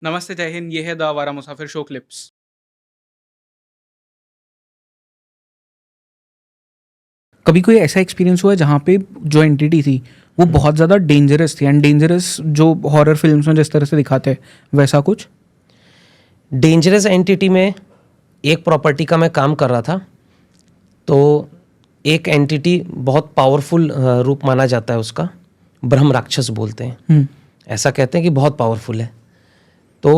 नमस्ते, जय हिंद। ये है द आवारा मुसाफिर शो क्लिप्स। कभी कोई ऐसा एक्सपीरियंस हुआ है जहाँ पे जो एंटिटी थी वो बहुत ज़्यादा डेंजरस थी, एंड डेंजरस जो हॉरर फिल्म्स में जिस तरह से दिखाते हैं वैसा कुछ? डेंजरस एंटिटी में एक प्रॉपर्टी का मैं काम कर रहा था, तो एक एंटिटी बहुत पावरफुल रूप माना जाता है उसका, ब्रह्म राक्षस बोलते हैं। ऐसा कहते हैं कि बहुत पावरफुल है। तो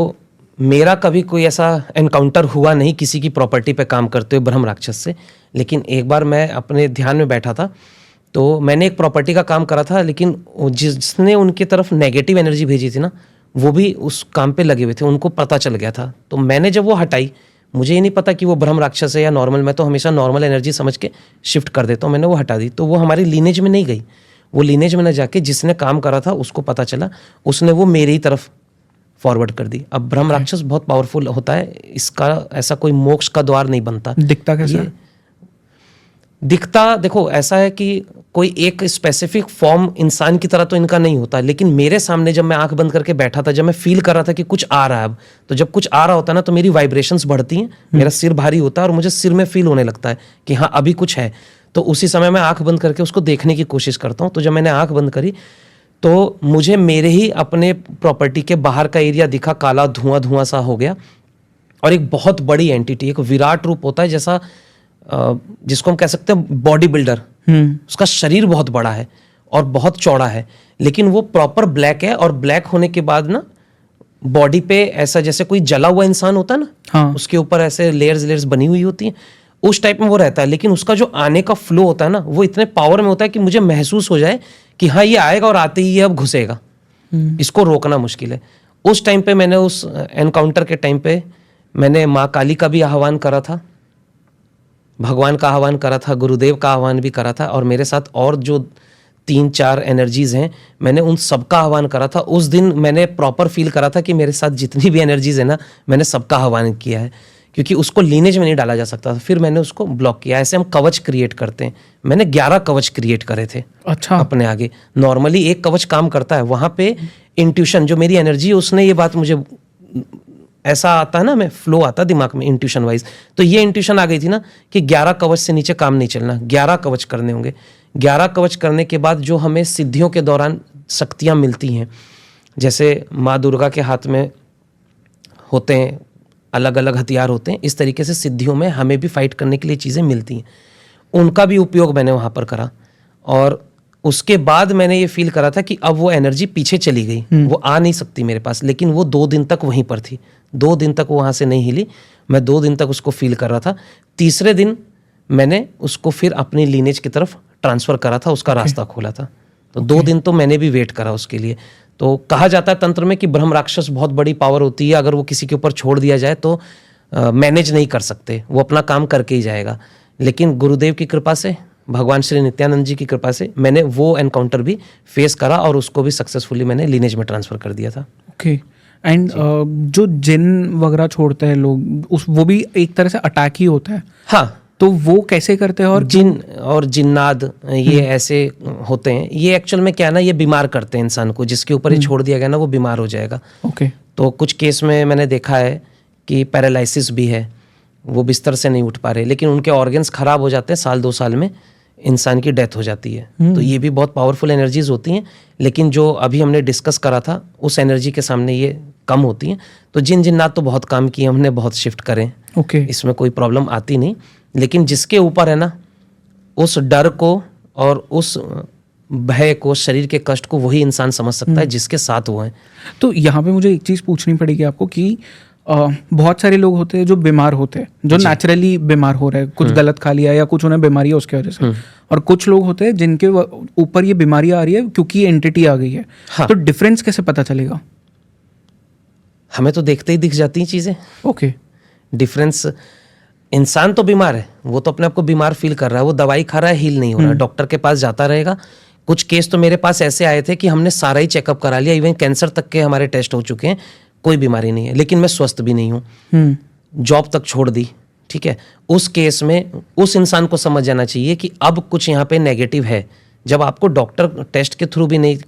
मेरा कभी कोई ऐसा एनकाउंटर हुआ नहीं किसी की प्रॉपर्टी पे काम करते हुए ब्रह्म राक्षस से, लेकिन एक बार मैं अपने ध्यान में बैठा था, तो मैंने एक प्रॉपर्टी का काम करा था, लेकिन जिसने उनकी तरफ नेगेटिव एनर्जी भेजी थी ना, वो भी उस काम पे लगे हुए थे, उनको पता चल गया था। तो मैंने जब वो हटाई, मुझे ये नहीं पता कि वो ब्रह्म राक्षस है या नॉर्मल, मैं तो हमेशा नॉर्मल एनर्जी समझ के शिफ्ट कर देता हूँ। मैंने वो हटा दी, तो वो हमारी लीनेज में नहीं गई। वो लीनेज में न जाके जिसने काम करा था उसको पता चला, उसने वो मेरी ही तरफ फॉरवर्ड कर दी। अब ब्रह्म राक्षस बहुत पावरफुल होता है, इसका ऐसा कोई मोक्ष का द्वार नहीं बनता। दिखता कैसा है? दिखता देखो ऐसा है कि कोई एक स्पेसिफिक फॉर्म इंसान की तरह तो इनका नहीं होता, लेकिन मेरे सामने जब मैं आंख बंद करके बैठा था, जब मैं फील कर रहा था कि कुछ आ रहा है, अब तो जब कुछ आ रहा होता है ना, तो मेरी वाइब्रेशंस बढ़ती हैं, मेरा सिर भारी होता है और मुझे सिर में फील होने लगता है कि हाँ अभी कुछ है। तो उसी समय मैं आंख बंद करके उसको देखने की कोशिश करता हूँ। तो जब मैंने आंख बंद करी तो मुझे मेरे ही अपने प्रॉपर्टी के बाहर का एरिया दिखा, काला धुआं धुआं सा हो गया, और एक बहुत बड़ी एंटिटी, एक विराट रूप होता है जैसा जिसको हम कह सकते हैं बॉडी बिल्डर, उसका शरीर बहुत बड़ा है और बहुत चौड़ा है, लेकिन वो प्रॉपर ब्लैक है। और ब्लैक होने के बाद ना बॉडी पे ऐसा जैसे कोई जला हुआ इंसान होता है ना, हाँ। उसके ऊपर ऐसे लेयर्स लेयर्स बनी हुई होती हैं, उस टाइप में वो रहता है। लेकिन उसका जो आने का फ्लो होता है ना, वो इतने पावर में होता है कि मुझे महसूस हो जाए कि हाँ ये आएगा और आते ही ये अब घुसेगा, इसको रोकना मुश्किल है। उस टाइम पे मैंने उस एनकाउंटर के टाइम पे मैंने माँ काली का भी आह्वान करा था, भगवान का आह्वान करा था, गुरुदेव का आह्वान भी करा था, और मेरे साथ और जो 3-4 एनर्जीज हैं, मैंने उन सबका आह्वान करा था। उस दिन मैंने प्रॉपर फील करा था कि मेरे साथ जितनी भी एनर्जीज है ना, मैंने सबका आह्वान किया है, क्योंकि उसको लीनेज में नहीं डाला जा सकता था। फिर मैंने उसको ब्लॉक किया। ऐसे हम कवच क्रिएट करते हैं। मैंने 11 कवच क्रिएट करे थे। अच्छा। अपने आगे नॉर्मली एक कवच काम करता है, वहाँ पे इंट्यूशन जो मेरी एनर्जी है, उसने ये बात मुझे ऐसा आता है ना, मैं फ्लो आता दिमाग में इंट्यूशन वाइज, तो ये इंट्यूशन आ गई थी ना कि 11 कवच से नीचे काम नहीं चलना, 11 कवच करने होंगे। 11 कवच करने के बाद जो हमें सिद्धियों के दौरान शक्तियाँ मिलती हैं, जैसे माँ दुर्गा के हाथ में होते हैं अलग अलग हथियार होते हैं, इस तरीके से सिद्धियों में हमें भी फाइट करने के लिए चीज़ें मिलती हैं। उनका भी उपयोग मैंने वहाँ पर करा, और उसके बाद मैंने ये फील करा था कि अब वो एनर्जी पीछे चली गई, वो आ नहीं सकती मेरे पास। लेकिन वो 2 दिन तक वहीं पर थी, 2 दिन तक वो वहाँ से नहीं हिली। मैं 2 दिन तक उसको फील कर रहा था। तीसरे दिन मैंने उसको फिर अपनी लीनेज की तरफ ट्रांसफ़र करा था, उसका रास्ता खोला था। तो 2 दिन तो मैंने भी वेट करा उसके लिए। तो कहा जाता है तंत्र में कि ब्रह्म राक्षस बहुत बड़ी पावर होती है, अगर वो किसी के ऊपर छोड़ दिया जाए तो मैनेज नहीं कर सकते, वो अपना काम करके ही जाएगा। लेकिन गुरुदेव की कृपा से, भगवान श्री नित्यानंद जी की कृपा से मैंने वो एनकाउंटर भी फेस करा, और उसको भी सक्सेसफुली मैंने लीनेज में ट्रांसफ़र कर दिया था। ओके। एंड जो जिन वगैरह छोड़ते हैं लोग, वो भी एक तरह से अटैक ही होता है। हाँ, तो वो कैसे करते हैं? और जिन और जिन्नाद ये ऐसे होते हैं, ये एक्चुअल में क्या है ना, ये बीमार करते हैं इंसान को। जिसके ऊपर ये छोड़ दिया गया ना, वो बीमार हो जाएगा। ओके। तो कुछ केस में मैंने देखा है कि पैरालिसिस भी है, वो बिस्तर से नहीं उठ पा रहे, लेकिन उनके ऑर्गन्स खराब हो जाते हैं, 1-2 साल में इंसान की डेथ हो जाती है। तो ये भी बहुत पावरफुल एनर्जीज होती हैं, लेकिन जो अभी हमने डिस्कस करा था उस एनर्जी के सामने ये कम होती हैं। तो जिन्नात तो बहुत काम किए हमने, बहुत शिफ्ट करें। ओके। इसमें कोई प्रॉब्लम आती नहीं, लेकिन जिसके ऊपर है ना, उस डर को और उस भय को, शरीर के कष्ट को वही इंसान समझ सकता है जिसके साथ वो है। तो यहाँ पे मुझे एक चीज़ पूछनी पड़ेगी आपको कि बहुत सारे लोग होते हैं जो बीमार होते हैं, जो नेचुरली बीमार हो रहे हैं, कुछ गलत खा लिया या कुछ उन्हें बीमारी है उसकी वजह से, और कुछ लोग होते हैं जिनके ऊपर ये बीमारी आ रही है क्योंकि एंटिटी आ गई है। हाँ। तो डिफरेंस कैसे पता चलेगा? हमें तो देखते ही दिख जाती हैं चीज़ें। ओके। डिफरेंस, इंसान तो बीमार है, वो तो अपने आप को बीमार फील कर रहा है, वो दवाई खा रहा है, हील नहीं हो रहा है, डॉक्टर के पास जाता रहेगा। कुछ केस तो मेरे पास ऐसे आए थे कि हमने सारा ही चेकअप करा लिया, इवन कैंसर तक के हमारे टेस्ट हो चुके हैं, कोई बीमारी नहीं है, लेकिन मैं स्वस्थ भी नहीं हूँ, जॉब तक छोड़ दी। ठीक है, उस केस में उस इंसान को समझ जाना चाहिए कि अब कुछ यहाँ पे नेगेटिव है। जब आपको डॉक्टर टेस्ट के थ्रू भी नहीं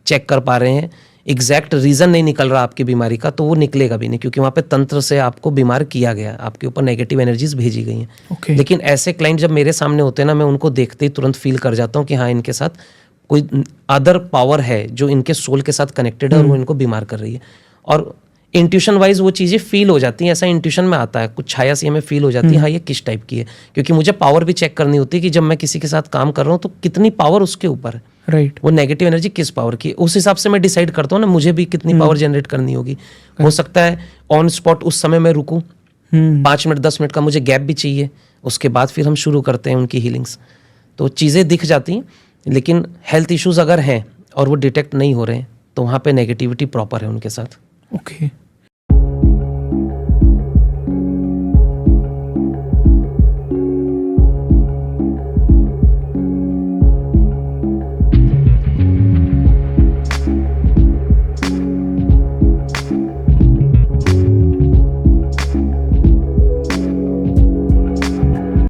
चेक कर पा रहे हैं, एग्जैक्ट रीजन नहीं निकल रहा आपकी बीमारी का, तो वो निकलेगा भी नहीं, क्योंकि वहाँ पे तंत्र से आपको बीमार किया गया, आपके ऊपर नेगेटिव एनर्जीज भेजी गई हैं। Okay. लेकिन ऐसे क्लाइंट जब मेरे सामने होते हैं ना, मैं उनको देखते ही तुरंत फील कर जाता हूँ कि हाँ, इनके साथ कोई अदर पावर है जो इनके सोल के साथ कनेक्टेड है और वो इनको बीमार कर रही है। और इंट्यूशन वाइज वो चीज़ें फील हो जाती हैं, ऐसा इंट्यूशन में आता है, कुछ छाया सी हमें फील हो जाती है, हाँ ये किस टाइप की है, क्योंकि मुझे पावर भी चेक करनी होती है कि जब मैं किसी के साथ काम कर रहा हूँ तो कितनी पावर उसके ऊपर है, राइट। वो नेगेटिव एनर्जी किस पावर की, उस हिसाब से मैं डिसाइड करता हूँ ना मुझे भी कितनी पावर जनरेट करनी होगी। हो सकता है ऑन स्पॉट उस समय मैं रुकूँ, 5 मिनट 10 मिनट का मुझे गैप भी चाहिए, उसके बाद फिर हम शुरू करते हैं उनकी हीलिंग्स। तो चीज़ें दिख जाती हैं, लेकिन हेल्थ इश्यूज अगर हैं और वो डिटेक्ट नहीं हो रहे हैं तो वहाँ पे नेगेटिविटी प्रॉपर है उनके साथ। ओके।